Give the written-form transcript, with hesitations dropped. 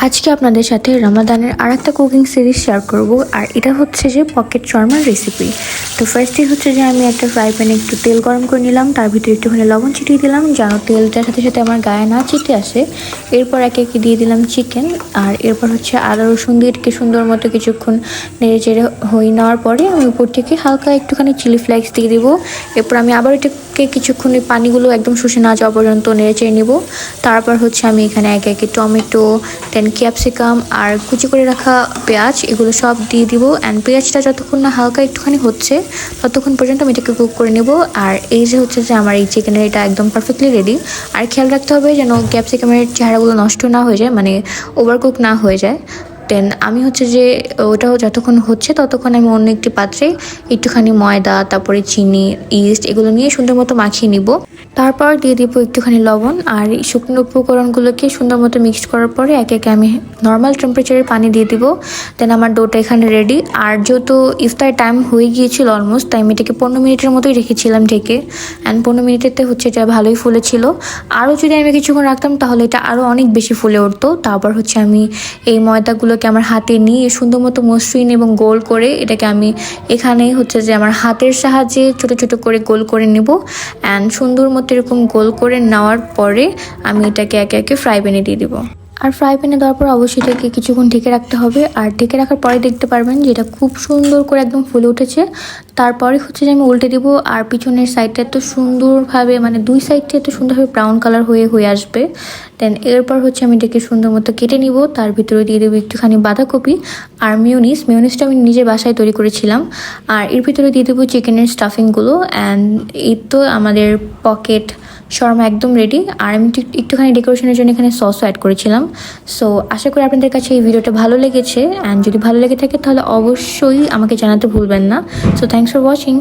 আজকে আপনাদের সাথে রমাদানের আরেকটা কুকিং সিরিজ শেয়ার করব। আর এটা হচ্ছে যে পকেট শর্মার রেসিপি। তো ফার্স্টে হচ্ছে যে আমি একটা ফ্রাই প্যানে একটু তেল গরম করে নিলাম, তার ভিতরে একটুখানি লবণ ছিটিয়ে দিলাম যেন তেলটার সাথে সাথে আমার গায়ে না ছিটে আসে। এরপর একে একে দিয়ে দিলাম চিকেন, আর এরপর হচ্ছে আদা রসুন দিয়ে এটাকে সুন্দর মতো কিছুক্ষণ নেড়ে চেড়ে হয়ে নেওয়ার পরে আমি উপর থেকে হালকা একটুখানি চিলি ফ্লেক্স দিয়ে দিব। এরপর আমি আবার এটাকে কিছুক্ষণ ওই পানিগুলো একদম শুষে না যাওয়া পর্যন্ত নেড়ে চেড়ে নিব। তারপর হচ্ছে আমি এখানে একে একে টমেটো, দেন ক্যাপসিকাম আর কুচি করে রাখা পেঁয়াজ এগুলো সব দিয়ে দিব। অ্যান্ড পেঁয়াজটা যতক্ষণ না হালকা একটুখানি হচ্ছে ততক্ষণ পর্যন্ত আমি এটাকে কুক করে নেব। আর এই যে হচ্ছে যে আমার এই চিকেনের এটা একদম পারফেক্টলি রেডি। আর খেয়াল রাখতে হবে যেন ক্যাপসিকামের চেহারাগুলো নষ্ট না হয়ে যায়, মানে ওভারকুক না হয়ে যায়। দেন আমি হচ্ছে যে ওটাও যতক্ষণ হচ্ছে ততক্ষণ আমি অন্য একটি পাত্রে একটুখানি ময়দা, তারপরে চিনি, ইস্ট এগুলো নিয়ে সুন্দর মতো মাখিয়ে নিব। তারপর দিয়ে দিব একটুখানি লবণ, আর এই শুকনো উপকরণগুলোকে সুন্দর মতো মিক্সড করার পরে একে একে আমি নর্মাল টেম্পারেচারের পানি দিয়ে দিব। দেন আমার ডোটা এখানে রেডি। আর যেহেতু ইফতার টাইম হয়ে গিয়েছিল অলমোস্ট, তাই আমি এটাকে 15 মিনিটের মতোই রেখেছিলাম ঢেকে। অ্যান্ড 15 মিনিটেতে হচ্ছে এটা ভালোই ফুলেছিল। আরও যদি আমি কিছুক্ষণ রাখতাম তাহলে এটা আরও অনেক বেশি ফুলে উঠতো। তারপর হচ্ছে আমি এই ময়দাগুলোকে আমার হাতে নিয়ে সুন্দর মতো মসৃণ এবং গোল করে এটাকে আমি এখানেই হচ্ছে যে আমার হাতের সাহায্যে ছোট ছোট করে গোল করে নেব। অ্যান্ড সুন্দর মতো এরকম গোল করে নেওয়ার পরে আমি এটাকে একে একে ফ্রাই প্যানে দিয়ে দিব। আর ফ্রাই প্যানে দেওয়ার পর অবশ্যই এটাকে কিছুক্ষণ ঢেকে রাখতে হবে। আর ঢেকে রাখার পরে দেখতে পারবেন যে এটা খুব সুন্দর করে একদম ফুলে উঠেছে। তারপরে হচ্ছে যে আমি উল্টে দিব, আর পিছনের সাইডটা এত সুন্দরভাবে, মানে দুই সাইডটা এত সুন্দরভাবে ব্রাউন কালার হয়ে আসবে। দেন এরপর হচ্ছে আমি এটাকে সুন্দর মতো কেটে নিব। তার ভিতরে দিয়ে দেবো একটুখানি বাঁধাকপি আর মিউনিসটা আমি নিজে বাসায় তৈরি করেছিলাম। আর এর ভিতরে দিয়ে দেবো চিকেনের স্টাফিংগুলো। অ্যান্ড এই তো আমাদের পকেট শর্মা একদম রেডি। আর আমি একটুখানি ডেকোরেশনের জন্য এখানে সসও অ্যাড করেছিলাম। সো আশা করি আপনাদের কাছে এই ভিডিওটা ভালো লেগেছে। অ্যান্ড যদি ভালো লেগে থাকে তাহলে অবশ্যই আমাকে জানাতে ভুলবেন না। So thanks for watching.